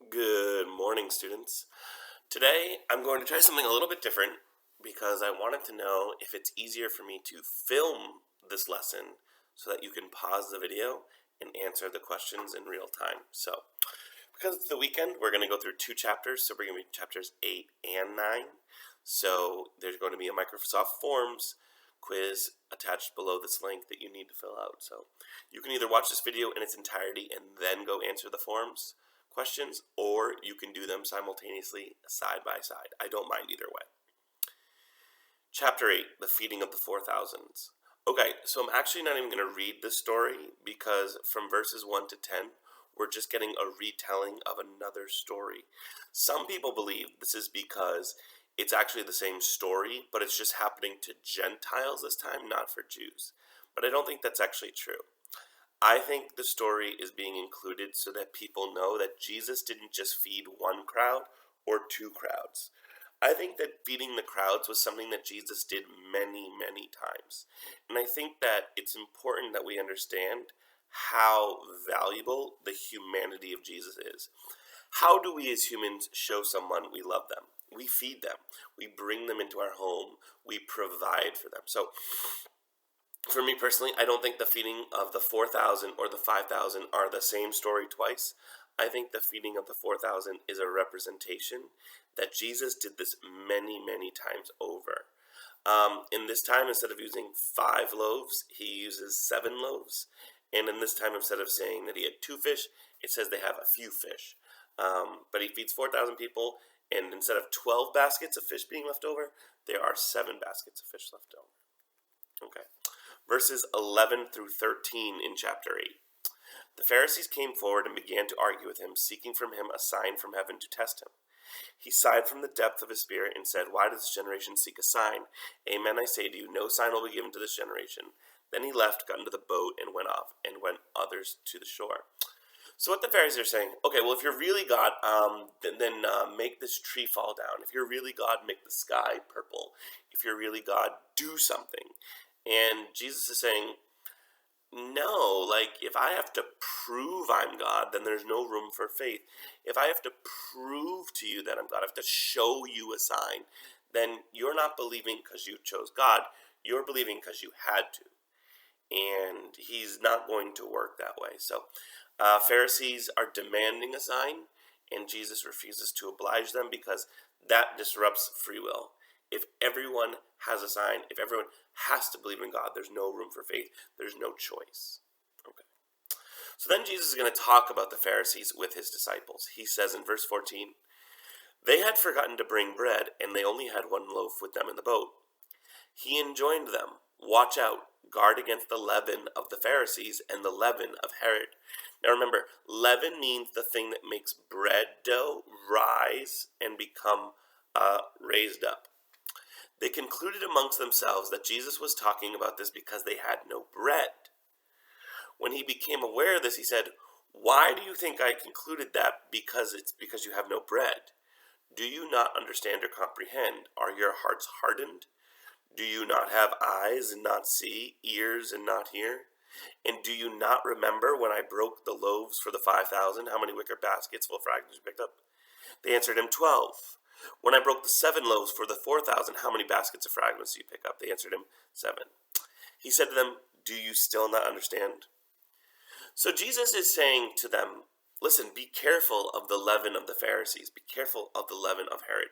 Good morning, students. Today, I'm going to try something a little bit different because I wanted to know if it's easier for me to film this lesson so that you can pause the video and answer the questions in real time. So, because it's the weekend, we're going to go through two chapters. So, we're going to be chapters 8 and 9. So, there's going to be a Microsoft Forms quiz attached below this link that you need to fill out. So, you can either watch this video in its entirety and then go answer the forms questions, or you can do them simultaneously side by side. I don't mind either way. Chapter 8, the feeding of the 4,000s. Okay, so I'm actually not even going to read this story because from verses 1 to 10, we're just getting a retelling of another story. Some people believe this is because it's actually the same story, but it's just happening to Gentiles this time, not for Jews. But I don't think that's actually true. I think the story is being included so that people know that Jesus didn't just feed one crowd or two crowds. I think that feeding the crowds was something that Jesus did many, many times. And I think that it's important that we understand how valuable the humanity of Jesus is. How do we as humans show someone we love them? We feed them. We bring them into our home. We provide for them. So for me personally, I don't think the feeding of the 4,000 or the 5,000 are the same story twice. I think the feeding of the 4,000 is a representation that Jesus did this many, many times over. In this time, instead of using 5 loaves, he uses 7 loaves. And in this time, instead of saying that he had 2 fish, it says they have a few fish. But he feeds 4,000 people, and instead of 12 baskets of fish being left over, there are 7 baskets of fish left over. Okay. Verses 11 through 13 in chapter 8. The Pharisees came forward and began to argue with him, seeking from him a sign from heaven to test him. He sighed from the depth of his spirit and said, "Why does this generation seek a sign? Amen, I say to you, no sign will be given to this generation." Then he left, got into the boat, and went off, and went others to the shore. So what the Pharisees are saying, okay, well, if you're really God, then make this tree fall down. If you're really God, make the sky purple. If you're really God, do something. And Jesus is saying, no, like if I have to prove I'm God, then there's no room for faith. If I have to prove to you that I'm God, I have to show you a sign, then you're not believing because you chose God. You're believing because you had to. And he's not going to work that way. So Pharisees are demanding a sign, and Jesus refuses to oblige them because that disrupts free will. If everyone has a sign, if everyone has to believe in God, there's no room for faith. There's no choice. Okay. So then Jesus is going to talk about the Pharisees with his disciples. He says in verse 14, "They had forgotten to bring bread, and they only had 1 loaf with them in the boat. He enjoined them, 'Watch out, guard against the leaven of the Pharisees and the leaven of Herod.'" Now remember, leaven means the thing that makes bread dough rise and become raised up. They concluded amongst themselves that Jesus was talking about this because they had no bread. When he became aware of this, he said, "Why do you think I concluded that? Because it's because you have no bread. Do you not understand or comprehend? Are your hearts hardened? Do you not have eyes and not see, ears and not hear? And do you not remember when I broke the loaves for the 5,000, how many wicker baskets full of fragments you picked up?" They answered him, 12. "When I broke the 7 loaves for the 4,000, how many baskets of fragments do you pick up?" They answered him, 7. He said to them, "Do you still not understand?" So Jesus is saying to them, listen, be careful of the leaven of the Pharisees. Be careful of the leaven of Herod.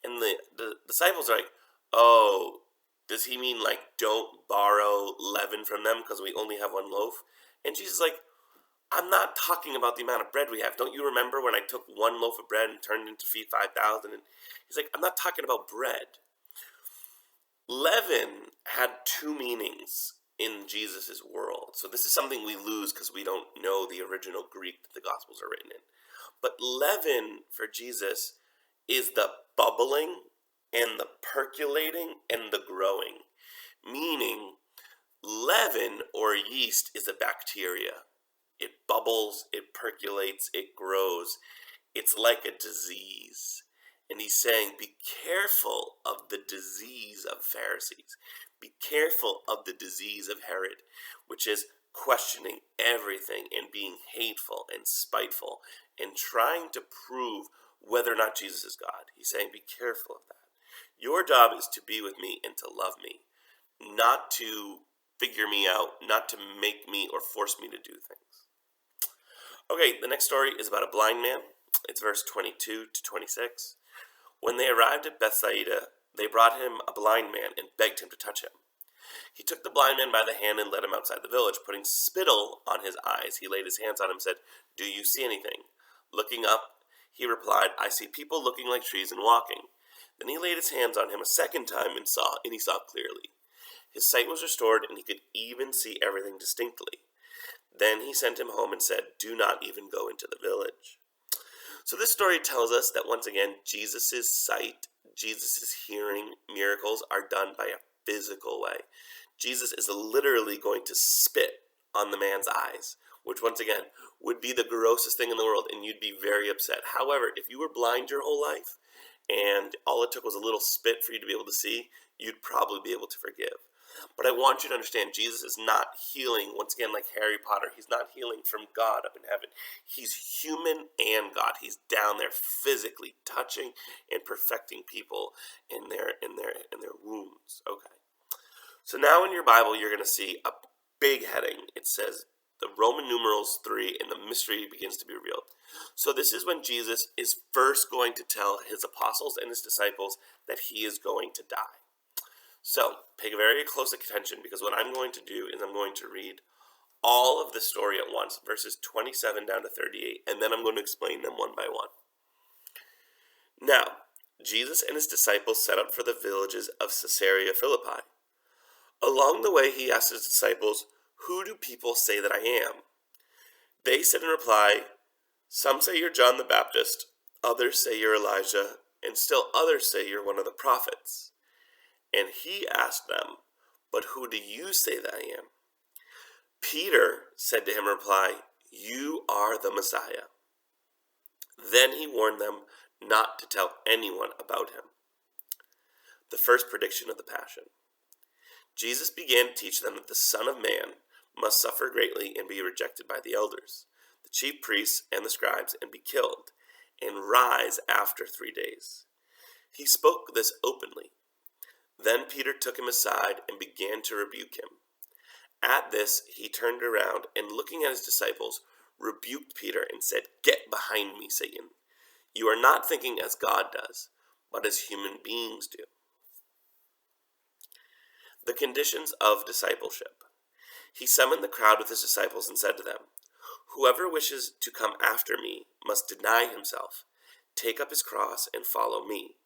And the disciples are like, oh, does he mean like don't borrow leaven from them because we only have 1 loaf? And Jesus is like, I'm not talking about the amount of bread we have. Don't you remember when I took 1 loaf of bread and turned it into feed 5,000? And he's like, I'm not talking about bread. Leaven had 2 meanings in Jesus' world. So this is something we lose because we don't know the original Greek that the Gospels are written in. But leaven for Jesus is the bubbling and the percolating and the growing. Meaning, leaven or yeast is a bacteria. It bubbles, it percolates, it grows. It's like a disease. And he's saying, be careful of the disease of Pharisees. Be careful of the disease of Herod, which is questioning everything and being hateful and spiteful and trying to prove whether or not Jesus is God. He's saying, be careful of that. Your job is to be with me and to love me, not to figure me out, not to make me or force me to do things. Okay, the next story is about a blind man. It's verse 22 to 26. When they arrived at Bethsaida, they brought him a blind man and begged him to touch him. He took the blind man by the hand and led him outside the village. Putting spittle on his eyes, he laid his hands on him and said, "Do you see anything?" Looking up, he replied, "I see people looking like trees and walking." Then he laid his hands on him a second time and he saw clearly. His sight was restored, and he could even see everything distinctly. Then he sent him home and said, "Do not even go into the village." So this story tells us that once again, Jesus' sight, Jesus' hearing miracles are done by a physical way. Jesus is literally going to spit on the man's eyes, which once again would be the grossest thing in the world, and you'd be very upset. However, if you were blind your whole life and all it took was a little spit for you to be able to see, you'd probably be able to forgive. But I want you to understand, Jesus is not healing, once again, like Harry Potter. He's not healing from God up in heaven. He's human and God. He's down there physically touching and perfecting people in their wounds. Okay. So now in your Bible, you're going to see a big heading. It says the Roman numerals 3, and the mystery begins to be revealed. So this is when Jesus is first going to tell his apostles and his disciples that he is going to die. So pay very close attention, because what I'm going to do is I'm going to read all of the story at once, verses 27 down to 38, and then I'm going to explain them one by one. Now, Jesus and his disciples set out for the villages of Caesarea Philippi. Along the way, he asked his disciples, "Who do people say that I am?" They said in reply, "Some say you're John the Baptist, others say you're Elijah, and still others say you're one of the prophets." And he asked them, "But who do you say that I am?" Peter said to him in reply, "You are the Messiah." Then he warned them not to tell anyone about him. The first prediction of the Passion. Jesus began to teach them that the Son of Man must suffer greatly and be rejected by the elders, the chief priests, and the scribes, and be killed, and rise after 3 days. He spoke this openly. Then Peter took him aside and began to rebuke him. At this, he turned around and, looking at his disciples, rebuked Peter and said, "Get behind me, Satan. You are not thinking as God does, but as human beings do." The conditions of discipleship. He summoned the crowd with his disciples and said to them, "Whoever wishes to come after me must deny himself, take up his cross, and follow me.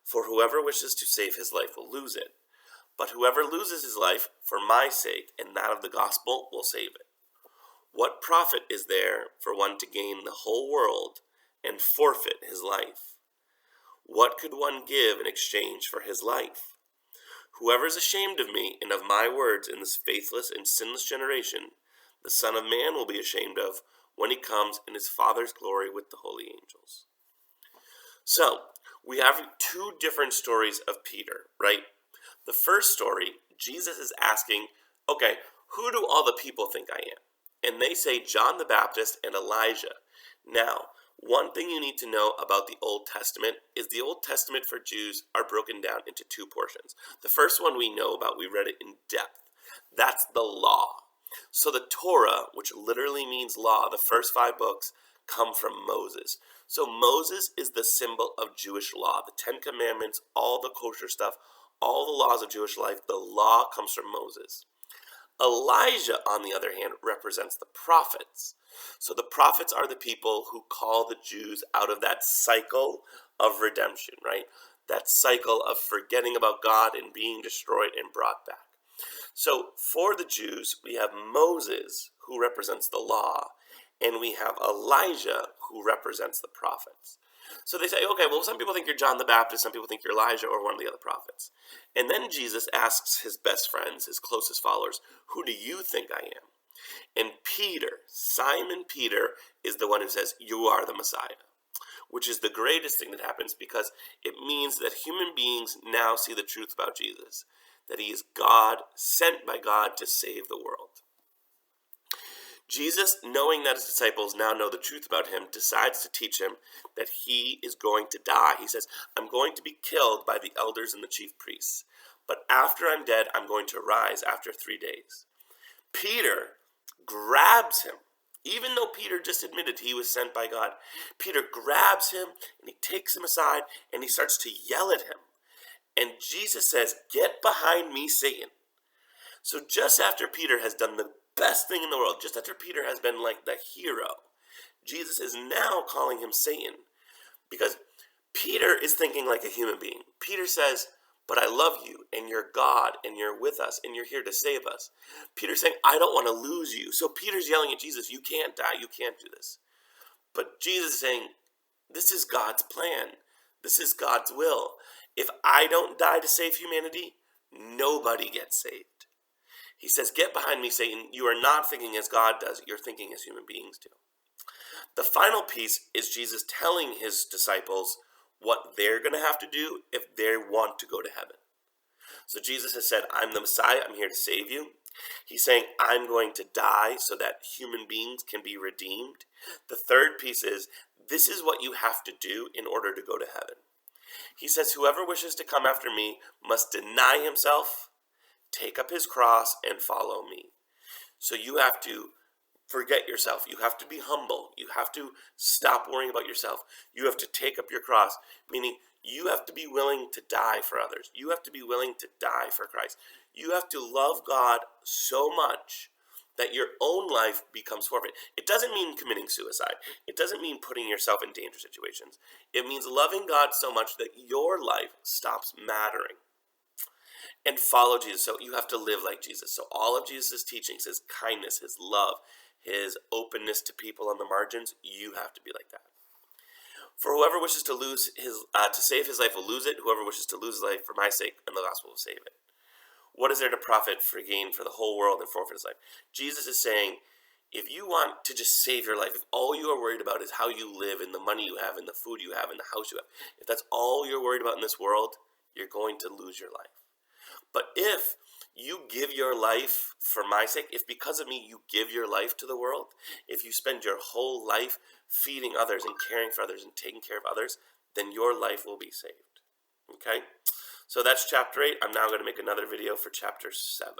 For whoever wishes to save his life will lose it, but whoever loses his life for my sake and that of the gospel will save it. What profit is there for one to gain the whole world and forfeit his life? What could one give in exchange for his life? Whoever is ashamed of me and of my words in this faithless and sinless generation, the Son of Man will be ashamed of when he comes in his Father's glory with the holy angels." So, we have two different stories of Peter, right? The first story, Jesus is asking, okay, who do all the people think I am? And they say John the Baptist and Elijah. Now, one thing you need to know about the Old Testament is the Old Testament for Jews are broken down into two portions. The first one we know about, we read it in depth. That's the law. So the Torah, which literally means law, the first 5 books, come from Moses. So Moses is the symbol of Jewish law. The 10 Commandments, all the kosher stuff, all the laws of Jewish life, the law comes from Moses. Elijah, on the other hand, represents the prophets. So the prophets are the people who call the Jews out of that cycle of redemption, right? That cycle of forgetting about God and being destroyed and brought back. So for the Jews, we have Moses, who represents the law, and we have Elijah, who represents the prophets. So they say, okay, well, some people think you're John the Baptist, some people think you're Elijah or one of the other prophets. And then Jesus asks his best friends, his closest followers, "Who do you think I am?" And Peter, Simon Peter, is the one who says, "You are the Messiah," which is the greatest thing that happens, because it means that human beings now see the truth about Jesus, that he is God, sent by God to save the world. Jesus, knowing that his disciples now know the truth about him, decides to teach him that he is going to die. He says, I'm going to be killed by the elders and the chief priests, but after I'm dead, I'm going to rise after 3 days. Peter grabs him. Even though Peter just admitted he was sent by God, Peter grabs him and he takes him aside and he starts to yell at him. And Jesus says, get behind me, Satan. So just after Peter has done the best thing in the world, just after Peter has been like the hero, Jesus is now calling him Satan. Because Peter is thinking like a human being. Peter says, but I love you, and you're God, and you're with us, and you're here to save us. Peter's saying, I don't want to lose you. So Peter's yelling at Jesus, you can't die, you can't do this. But Jesus is saying, this is God's plan. This is God's will. If I don't die to save humanity, nobody gets saved. He says, get behind me, Satan. You are not thinking as God does. You're thinking as human beings do. The final piece is Jesus telling his disciples what they're going to have to do if they want to go to heaven. So Jesus has said, I'm the Messiah. I'm here to save you. He's saying, I'm going to die so that human beings can be redeemed. The third piece is, this is what you have to do in order to go to heaven. He says, whoever wishes to come after me must deny himself, take up his cross, and follow me. So you have to forget yourself. You have to be humble. You have to stop worrying about yourself. You have to take up your cross, meaning you have to be willing to die for others. You have to be willing to die for Christ. You have to love God so much that your own life becomes forfeit. It doesn't mean committing suicide. It doesn't mean putting yourself in dangerous situations. It means loving God so much that your life stops mattering. And follow Jesus. So you have to live like Jesus. So all of Jesus' teachings, his kindness, his love, his openness to people on the margins, you have to be like that. For whoever wishes to save his life will lose it. Whoever wishes to lose his life for my sake and the gospel will save it. What is there to profit for gain for the whole world and forfeit his life? Jesus is saying, if you want to just save your life, if all you are worried about is how you live and the money you have and the food you have and the house you have, if that's all you're worried about in this world, you're going to lose your life. But if you give your life for my sake, if because of me you give your life to the world, if you spend your whole life feeding others and caring for others and taking care of others, then your life will be saved. Okay? So that's chapter 8. I'm now going to make another video for chapter 9.